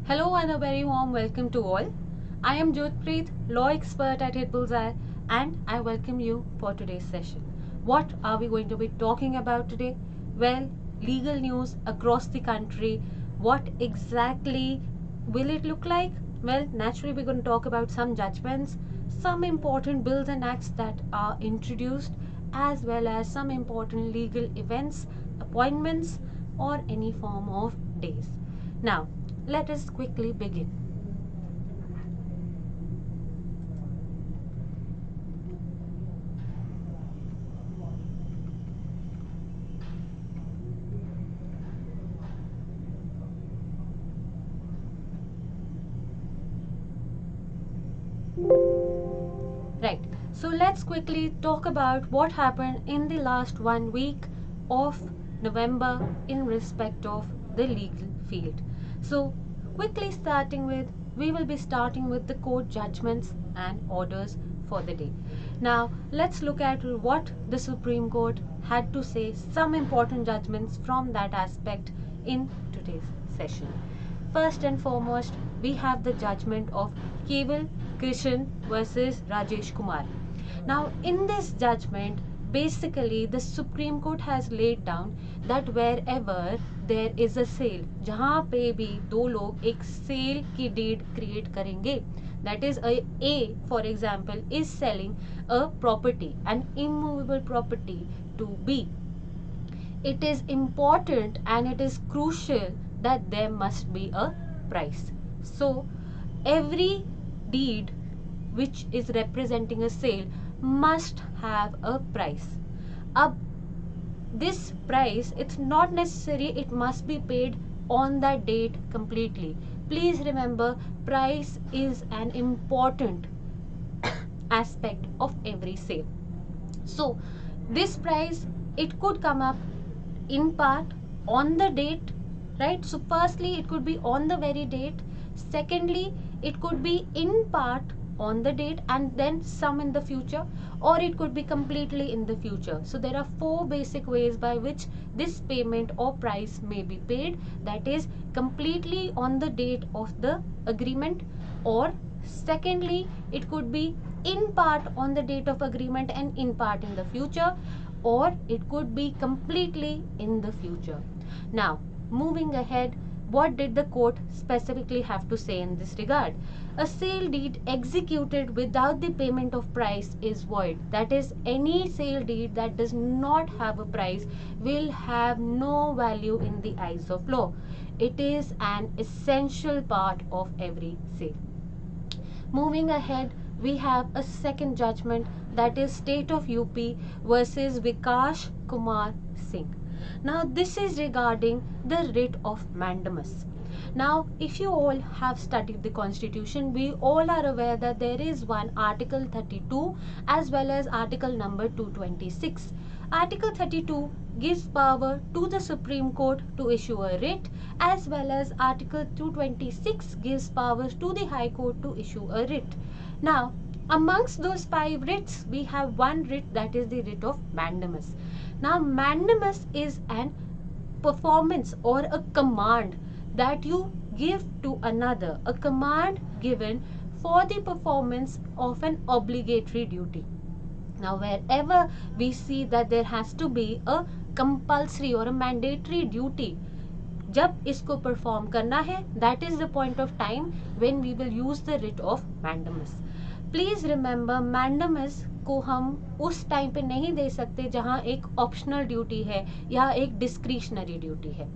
Hello and a very warm welcome to all. I am Jyotpreet, law expert at HitBullsEye, and I welcome you for today's session. What are we going to be talking about today? Well, legal news across the country. What exactly will it look like? Well, naturally we're going to talk about some judgments, some important bills and acts that are introduced, as well as some important legal events, appointments, or any form of days. Now, let us quickly begin. Right, so let's quickly talk about what happened in the last 1 week of November in respect of the legal field. So quickly we will be starting with the court judgments and orders for the day. Now let's look at what the Supreme Court had to say, some important judgments from that aspect in today's session. First and foremost, we have the judgment of Keval Krishan versus Rajesh Kumar. Now, in this judgment, basically the Supreme Court has laid down that wherever there is a sale, जहाँ पे भी दो लोग एक sale की deed create करेंगे, that is A for example is selling a property, an immovable property to B. It is important and it is crucial that there must be a price. So every deed which is representing a sale must have a price. This price, it's not necessary it must be paid on that date completely. Please remember, price is an important aspect of every sale. So this price, it could come up in part on the date, right? So firstly it could be on the very date, secondly it could be in part on the date and then some in the future, or it could be completely in the future. So there are four basic ways by which this payment or price may be paid, that is completely on the date of the agreement, or secondly it could be in part on the date of agreement and in part in the future, or it could be completely in the future. Now moving ahead, what did the court specifically have to say in this regard? A sale deed executed without the payment of price is void. That is, any sale deed that does not have a price will have no value in the eyes of law. It is an essential part of every sale. Moving ahead, we have a second judgment, that is State of UP versus Vikash Kumar Singh. Now this is regarding the writ of mandamus. Now if you all have studied the constitution, we all are aware that there is one Article 32 as well as Article number 226. Article 32 gives power to the Supreme Court to issue a writ, as well as Article 226 gives powers to the High Court to issue a writ. Now amongst those 5 writs, we have one writ, that is the writ of mandamus. Now mandamus is an performance or a command that you give to another, a command given for the performance of an obligatory duty. Now wherever we see that there has to be a compulsory or a mandatory duty, जब इसको perform करना है, that is the point of time when we will use the writ of mandamus. Please remember, mandamus को हम उस time पे नहीं दे सकते जहाँ एक ऑप्शनल ड्यूटी है या एक डिस्क्रिशनरी ड्यूटी है.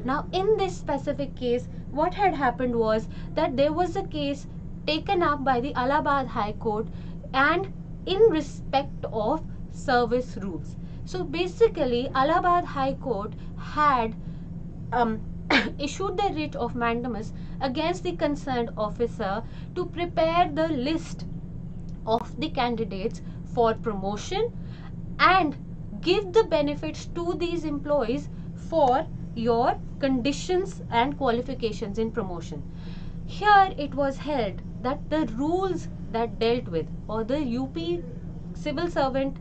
Now in this specific case, what had happened was that there was a case taken up by the Allahabad High Court and in respect of service rules. So basically Allahabad High Court had issued the writ of mandamus against the concerned officer to prepare the list of the candidates for promotion and give the benefits to these employees for your conditions and qualifications in promotion. Here it was held that the rules that dealt with, or the UP civil servant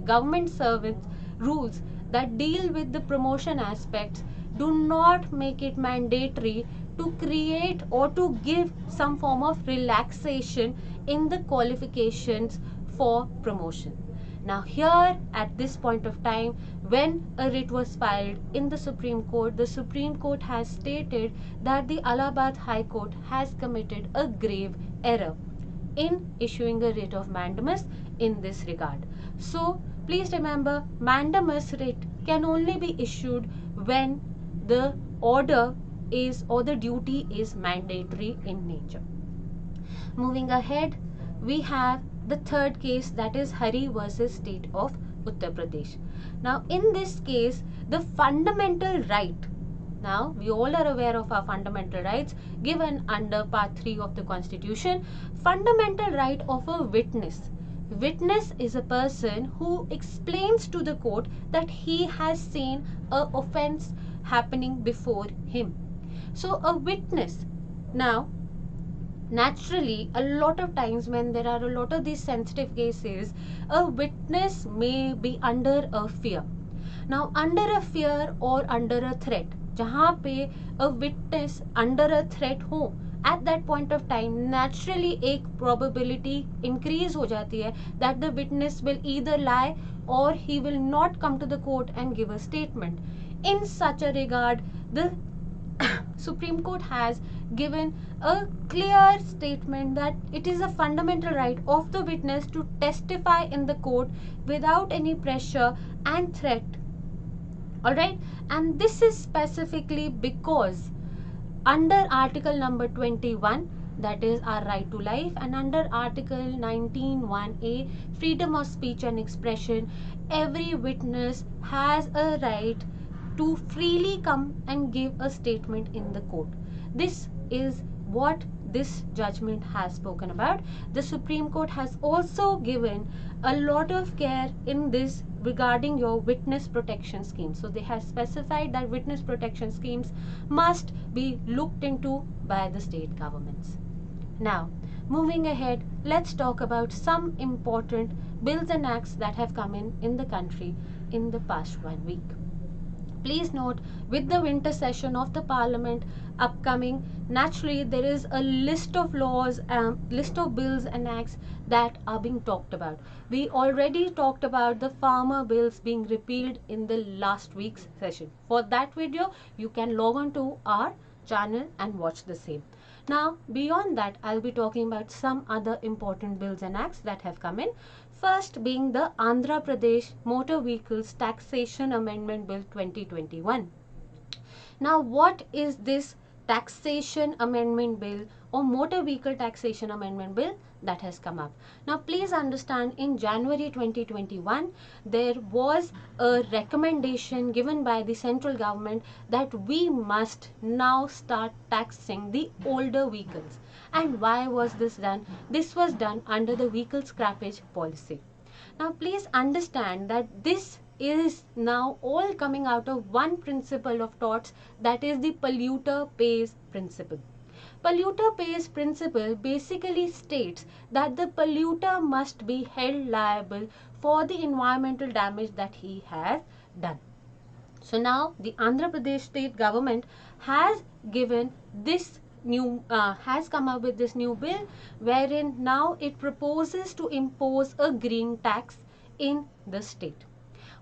government servants rules that deal with the promotion aspects, do not make it mandatory to create or to give some form of relaxation in the qualifications for promotion. Now here at this point of time, when a writ was filed in the Supreme Court has stated that the Allahabad High Court has committed a grave error in issuing a writ of mandamus in this regard. So please remember, mandamus writ can only be issued when the order is or the duty is mandatory in nature. Moving ahead, we have the third case, that is Hari versus State of Uttar Pradesh. Now in this case, the fundamental right, now we all are aware of our fundamental rights given under part 3 of the Constitution. Fundamental right of a witness. Witness is a person who explains to the court that he has seen a offense happening before him. So a witness, now naturally, a lot of times when there are a lot of these sensitive cases, a witness may be under a fear. Now, under a fear or under a threat, जहाँ पे a witness under a threat हो, at that point of time, naturally एक probability increase हो जाती है that the witness will either lie or he will not come to the court and give a statement. In such a regard, the Supreme Court has given a clear statement that it is a fundamental right of the witness to testify in the court without any pressure and threat. Alright, and this is specifically because under Article number 21, that is our right to life, and under Article 19(1)(a), freedom of speech and expression, every witness has a right to freely come and give a statement in the court. This is what this judgment has spoken about. The Supreme Court has also given a lot of care in this regarding your witness protection scheme. So they have specified that witness protection schemes must be looked into by the state governments. Now, moving ahead, let's talk about some important bills and acts that have come in the country in the past 1 week. Please note, with the winter session of the Parliament upcoming, naturally there is a list of laws, list of bills and acts that are being talked about. We already talked about the farmer bills being repealed in the last week's session. For that video, you can log on to our channel and watch the same. Now, beyond that, I'll be talking about some other important bills and acts that have come in. First being the Andhra Pradesh Motor Vehicles Taxation Amendment Bill 2021. Now, what is this Taxation Amendment Bill or Motor Vehicle Taxation Amendment Bill that has come up? Now, please understand, in January 2021, there was a recommendation given by the central government that we must now start taxing the older vehicles. And why was this done? This was done under the vehicle scrappage policy. Now, please understand that this is now all coming out of one principle of torts, that is the polluter pays principle. Polluter pays principle basically states that the polluter must be held liable for the environmental damage that he has done. So now the Andhra Pradesh state government has given this has come up with this new bill, wherein now it proposes to impose a green tax in the state.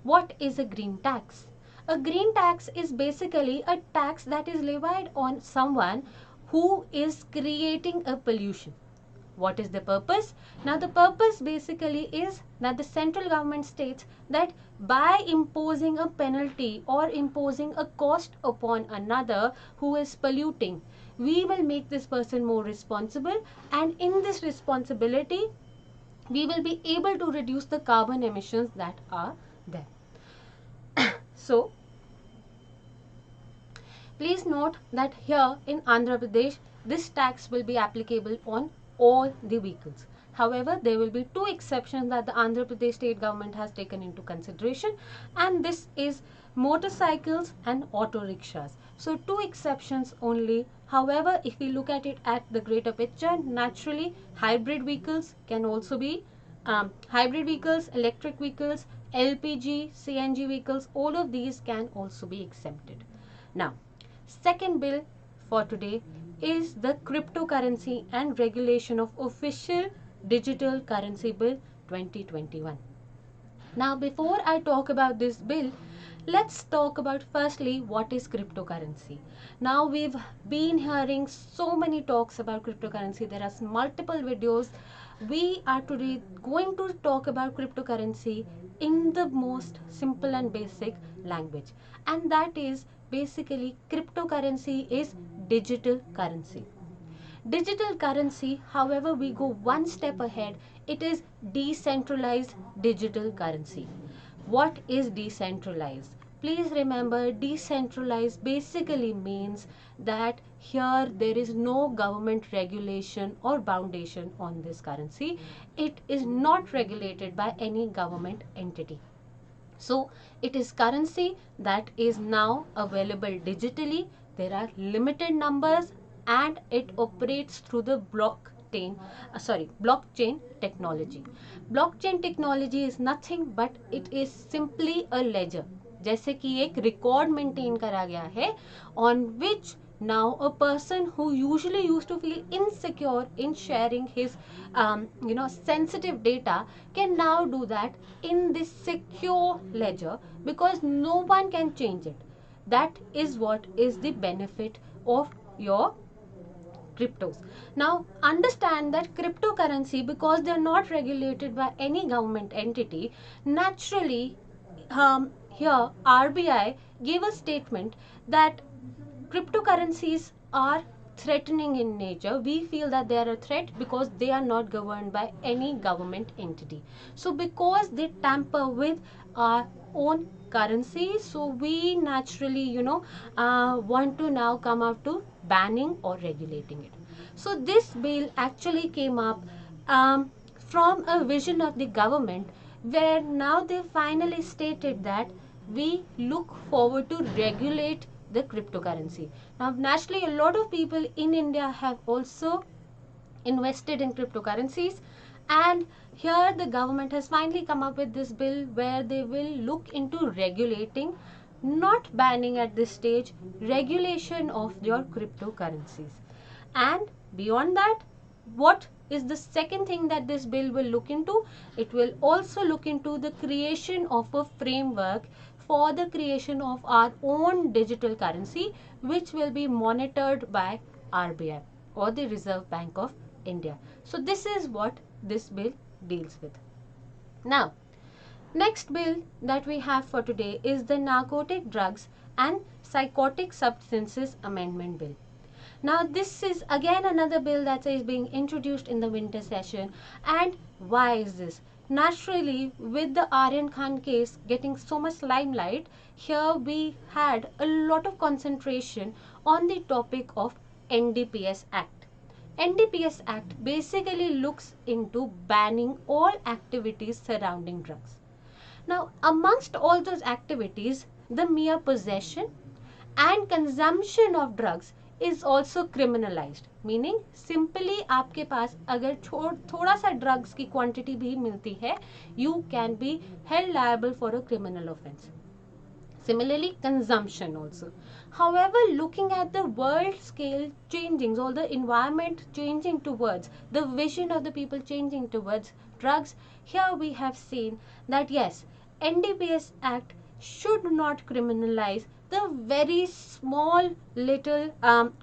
What is a green tax? A green tax is basically a tax that is levied on someone who is creating a pollution. What is the purpose? Now, the purpose basically is that the central government states that by imposing a penalty or imposing a cost upon another who is polluting, we will make this person more responsible, and in this responsibility, we will be able to reduce the carbon emissions that are there. So, please note that here in Andhra Pradesh, this tax will be applicable on all the vehicles. However, there will be two exceptions that the Andhra Pradesh state government has taken into consideration, and this is motorcycles and auto rickshaws. So, two exceptions only. However, if we look at it at the greater picture, naturally hybrid vehicles can also be hybrid vehicles, electric vehicles, LPG, CNG vehicles, all of these can also be exempted. Now, second bill, for today is the Cryptocurrency and Regulation of Official Digital Currency Bill 2021. Now, before I talk about this bill, let's talk about firstly what is cryptocurrency. Now, we've been hearing so many talks about cryptocurrency. There are multiple videos. We are today going to talk about cryptocurrency in the most simple and basic language, and that is basically cryptocurrency is digital currency. Digital currency, however, we go one step ahead, it is decentralized digital currency. What is decentralized? Please remember, decentralized basically means that here there is no government regulation or foundation on this currency. It is not regulated by any government entity. So it is currency that is now available digitally. There are limited numbers and it operates through the blockchain technology. Blockchain technology is nothing but it is simply a ledger. जैसे कि एक record maintain करा गया है on which now a person who usually used to feel insecure in sharing his sensitive data can now do that in this secure ledger because no one can change it. That is what is the benefit of your cryptos. Now understand that cryptocurrency, because they are not regulated by any government entity, naturally here RBI gave a statement that cryptocurrencies are threatening in nature. We feel that they are a threat because they are not governed by any government entity. So because they tamper with our own currency, so we naturally want to now come out to banning or regulating it. So this bill actually came up from a vision of the government, where now they finally stated that we look forward to regulate the cryptocurrency. Now naturally a lot of people in India have also invested in cryptocurrencies, and here the government has finally come up with this bill where they will look into regulating, not banning at this stage, regulation of your cryptocurrencies. And beyond that, what is the second thing that this bill will look into? It will also look into the creation of a framework for the creation of our own digital currency, which will be monitored by RBI or the Reserve Bank of India. So this is what this bill deals with. Now, next bill that we have for today is the Narcotic Drugs and Psychotic Substances Amendment Bill. Now this is again another bill that is being introduced in the winter session. And why is this? Naturally, with the Aryan Khan case getting so much limelight, here we had a lot of concentration on the topic of NDPS Act. NDPS Act basically looks into banning all activities surrounding drugs. Now, amongst all those activities, the mere possession and consumption of drugs is also criminalized. Meaning, simply आपके पास अगर थोड़ा सा drugs की quantity भी मिलती है, you can be held liable for a criminal offense. Similarly, consumption also. However, looking at the world scale changing, or the environment changing towards, the vision of the people changing towards drugs, here we have seen that yes, NDPS Act should not criminalize the very small little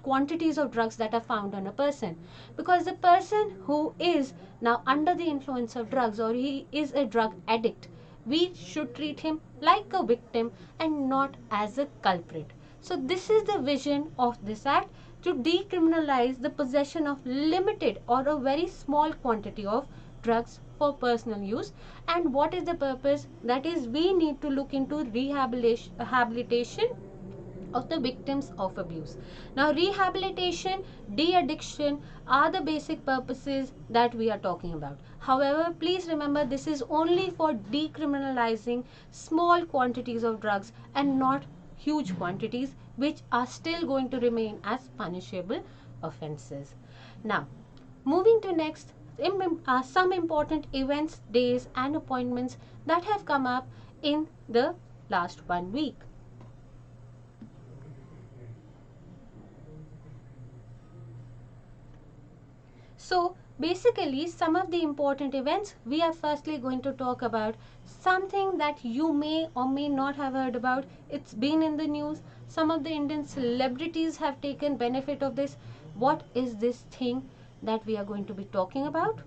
quantities of drugs that are found on a person, because the person who is now under the influence of drugs or he is a drug addict, we should treat him like a victim and not as a culprit. So this is the vision of this act, to decriminalize the possession of limited or a very small quantity of drugs for personal use. And what is the purpose? That is, we need to look into rehabilitation of the victims of abuse. Now, rehabilitation, de-addiction are the basic purposes that we are talking about. However, please remember, this is only for decriminalizing small quantities of drugs and not huge quantities, which are still going to remain as punishable offenses. Now, moving to next, some important events, days and appointments that have come up in the last 1 week. So basically, some of the important events, we are firstly going to talk about something that you may or may not have heard about. It's been in the news. Some of the Indian celebrities have taken benefit of this. What is this thing that we are going to be talking about?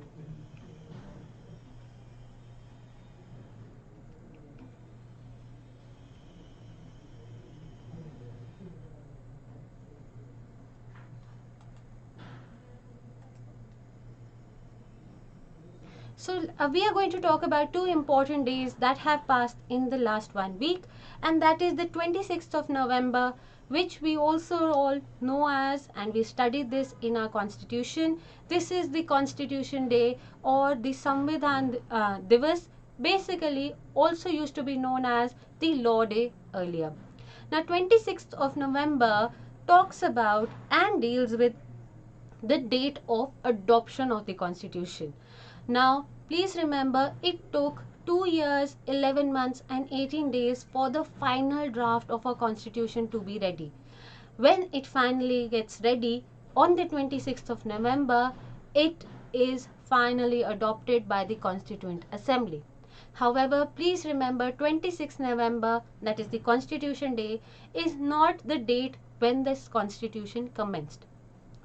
So we are going to talk about two important days that have passed in the last 1 week, and that is the 26th of November, which we also all know as, and we studied this in our constitution. This is the Constitution Day or the Samvidhan Divas, basically also used to be known as the Law Day earlier. Now 26th of November talks about and deals with the date of adoption of the Constitution. Now, please remember it took 2 years, 11 months and 18 days for the final draft of our Constitution to be ready. When it finally gets ready on the 26th of November, it is finally adopted by the Constituent Assembly. However, please remember 26th November, that is the Constitution Day, is not the date when this Constitution commenced.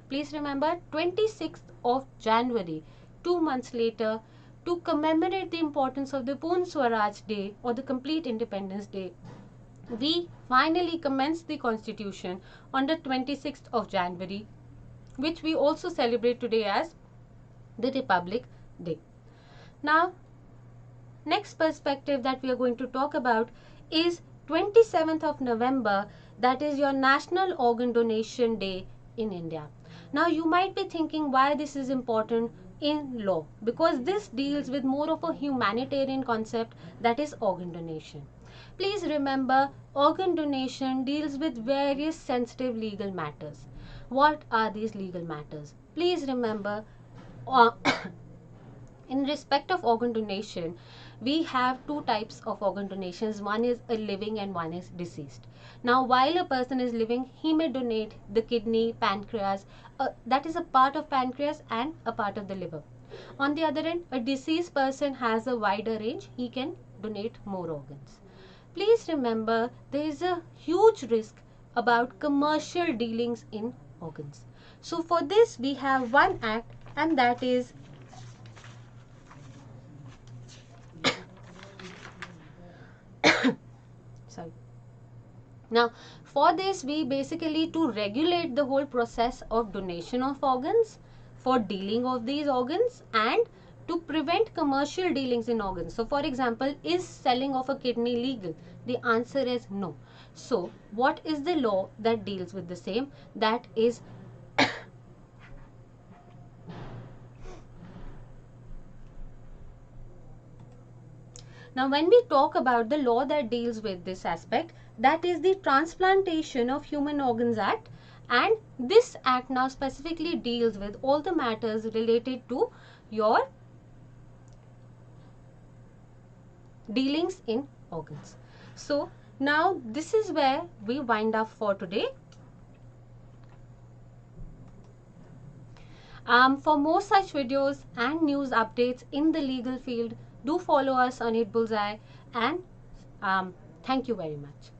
Please remember 26th of January, 2 months later, to commemorate the importance of the Purn Swaraj Day or the Complete Independence Day, we finally commenced the Constitution on the 26th of January, which we also celebrate today as the Republic Day. Now, next perspective that we are going to talk about is 27th of November, that is your National Organ Donation Day in India. Now you might be thinking why this is important in law, because this deals with more of a humanitarian concept, that is organ donation. Please remember, organ donation deals with various sensitive legal matters. What are these legal matters? Please remember, in respect of organ donation, we have two types of organ donations. One is a living and one is deceased. Now, while a person is living, he may donate the kidney, pancreas, that is a part of pancreas and a part of the liver. On the other end, a deceased person has a wider range. He can donate more organs. Please remember, there is a huge risk about commercial dealings in organs. So for this, we have one act, and that is sorry. Now, for this, we basically, to regulate the whole process of donation of organs, for dealing of these organs, and to prevent commercial dealings in organs. So, for example, is selling of a kidney legal? The answer is no. So, what is the law that deals with the same? That is Now, when we talk about the law that deals with this aspect, that is the Transplantation of Human Organs Act, and this act now specifically deals with all the matters related to your dealings in organs. So, now this is where we wind up for today. For more such videos and news updates in the legal field, do follow us on HitBullsEye, and thank you very much.